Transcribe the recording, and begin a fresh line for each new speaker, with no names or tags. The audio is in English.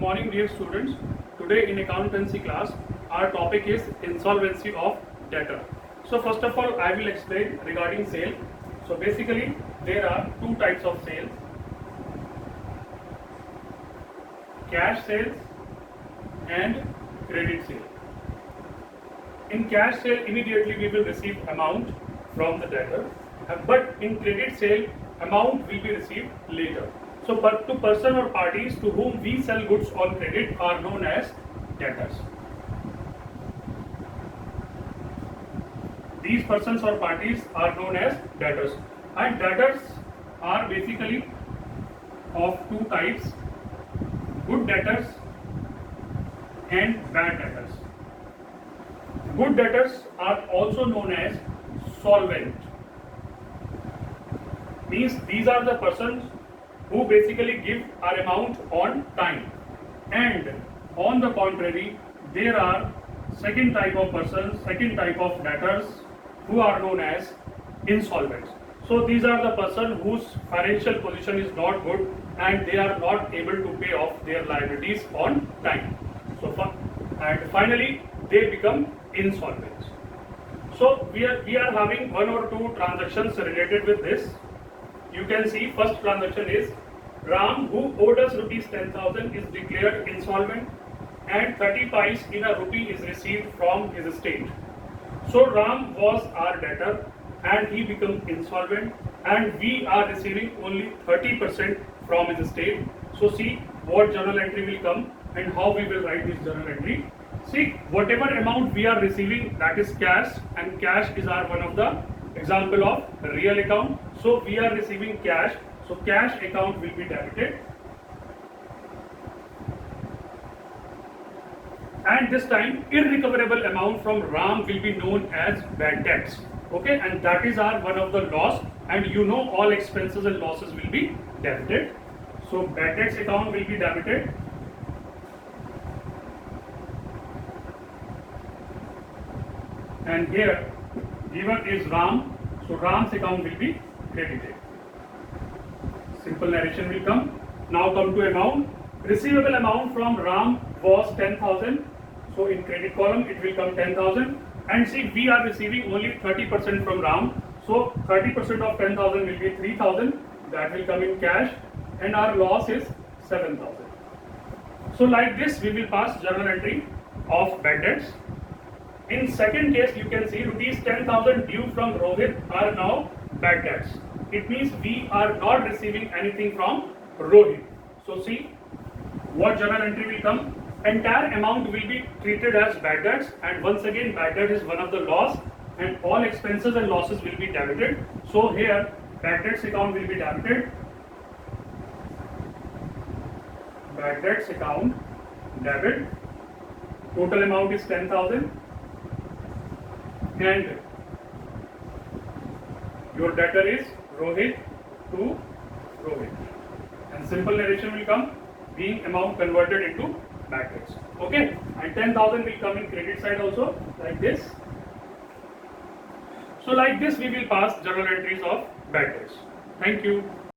morning dear students. Today in accountancy class our topic is insolvency of debtor. So first of all I will explain regarding sale. So basically there are two types of sales: cash sales and credit sale. In cash sale immediately we will receive amount from the debtor, but in credit sale amount will be received later. So to person or parties to whom we sell goods on credit are known as debtors. These persons or parties are known as debtors, and debtors are basically of two types: good debtors and bad debtors. Good debtors are also known as solvent. Means these are the persons who basically give our amount on time, and on the contrary there are second type of persons, second type of debtors who are known as insolvents. So these are the person whose financial position is not good and they are not able to pay off their liabilities on time. And finally they become insolvent. So we are having one or two transactions related with this. You can see first transaction is Ram, who owed us rupees 10,000, is declared insolvent and 30 paise in a rupee is received from his estate. So Ram was our debtor and he became insolvent, and we are receiving only 30% from his estate. So see what journal entry will come and how we will write this journal entry. See, whatever amount we are receiving, that is cash, and cash is our one of the example of real account. So we are receiving cash, so cash account will be debited, and this time irrecoverable amount from Ram will be known as bad debts. Okay, and that is our one of the loss, and you know all expenses and losses will be debited. So bad debts account will be debited, and here given is Ram, so Ram's account will be credited. Simple narration will come. Now come to amount. Receivable amount from Ram was 10,000. So in credit column it will come 10,000. And see, we are receiving only 30% from Ram. So 30% of 10,000 will be 3,000. That will come in cash, and our loss is 7,000. So like this we will pass journal entry of bad debts. In second case you can see rupees 10,000 due from Rohit are now bad debts. It means we are not receiving anything from Rohit. So see what journal entry will come. Entire amount will be treated as bad debts, and once again bad debt is one of the loss, and all expenses and losses will be debited. So here bad debts account will be debited. Bad debts account debit. Total amount is 10,000, and your debtor is Rohit to Rohit, and simple narration will come being amount converted into bad debts. Okay, and 10,000 will come in credit side also like this. So like this we will pass journal entries of bad debts. Thank you.